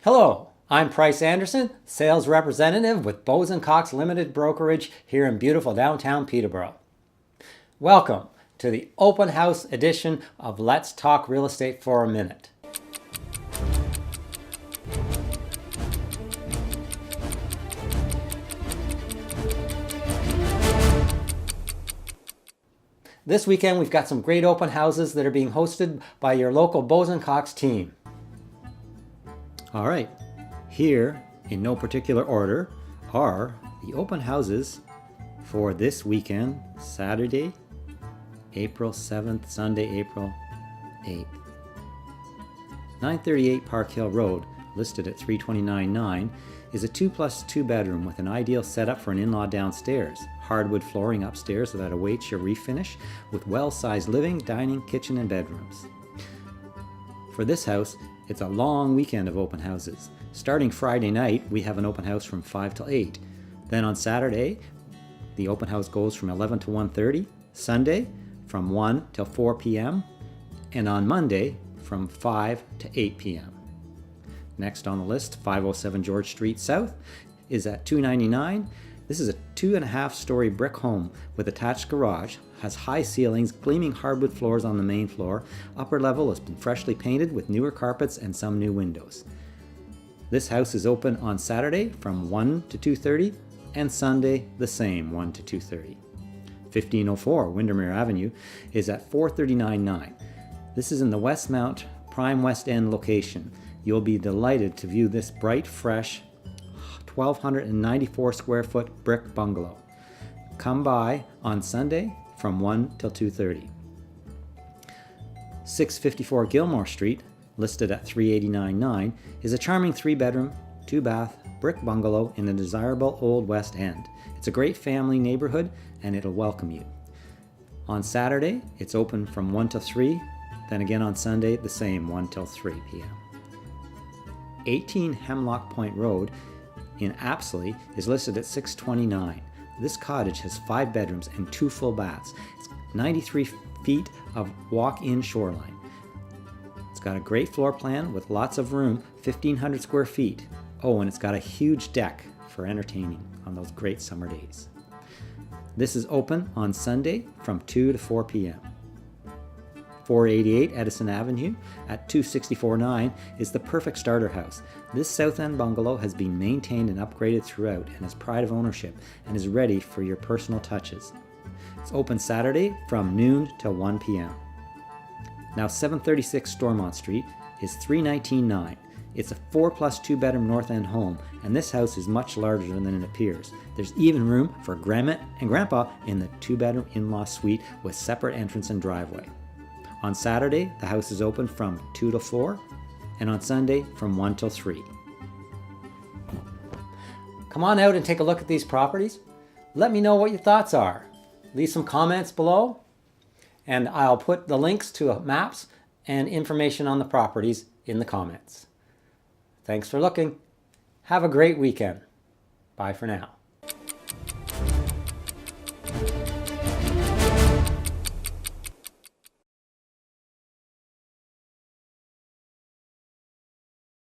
Hello, I'm Price Anderson, sales representative with Bose & Cox Limited Brokerage here in beautiful downtown Peterborough. Welcome to the open house edition of Let's Talk Real Estate for a Minute. This weekend we've got some great open houses that are being hosted by your local Bose & Cox team. All right, here in no particular order are the open houses for this weekend, Saturday, April 7th, Sunday, April 8th. 938 Park Hill Road, listed at $329,900, is a 2+2 bedroom with an ideal setup for an in-law downstairs. Hardwood flooring upstairs that awaits your refinish with well-sized living, dining, kitchen, and bedrooms. For this house, it's a long weekend of open houses. Starting Friday night, we have an open house from 5 till 8. Then on Saturday, the open house goes from 11 to 1:30. Sunday, from 1 till 4 p.m. And on Monday, from 5 to 8 p.m. Next on the list, 507 George Street South is at $299,000. This is a 2.5-story brick home with attached garage, has high ceilings, gleaming hardwood floors on the main floor. Upper level has been freshly painted with newer carpets and some new windows. This house is open on Saturday from 1 to 2:30 and Sunday the same, 1 to 2:30. 1504 Windermere Avenue is at $439,900. This is in the Westmount Prime West End location. You'll be delighted to view this bright, fresh, 1,294 square foot brick bungalow. Come by on Sunday from 1 till 2:30. 654 Gilmore Street, listed at $389,900, is a charming 3-bedroom, 2-bath brick bungalow in the desirable Old West End. It's a great family neighborhood and it'll welcome you. On Saturday, it's open from 1 till 3, then again on Sunday, the same, 1 till 3 p.m. 18 Hemlock Point Road in Apsley is listed at $629,000. This cottage has 5 bedrooms and 2 full baths. It's 93 feet of walk-in shoreline. It's got a great floor plan with lots of room, 1,500 square feet. Oh, and it's got a huge deck for entertaining on those great summer days. This is open on Sunday from 2 to 4 p.m. 488 Edison Avenue at $264,900 is the perfect starter house. This South End bungalow has been maintained and upgraded throughout and has pride of ownership and is ready for your personal touches. It's open Saturday from noon till 1 p.m. Now 736 Stormont Street is $319,900. It's a 4+2 bedroom North End home, and this house is much larger than it appears. There's even room for Grandma and Grandpa in the 2-bedroom in-law suite with separate entrance and driveway. On Saturday, the house is open from 2 to 4, and on Sunday from 1 till 3. Come on out and take a look at these properties. Let me know what your thoughts are. Leave some comments below, and I'll put the links to maps and information on the properties in the comments. Thanks for looking. Have a great weekend. Bye for now.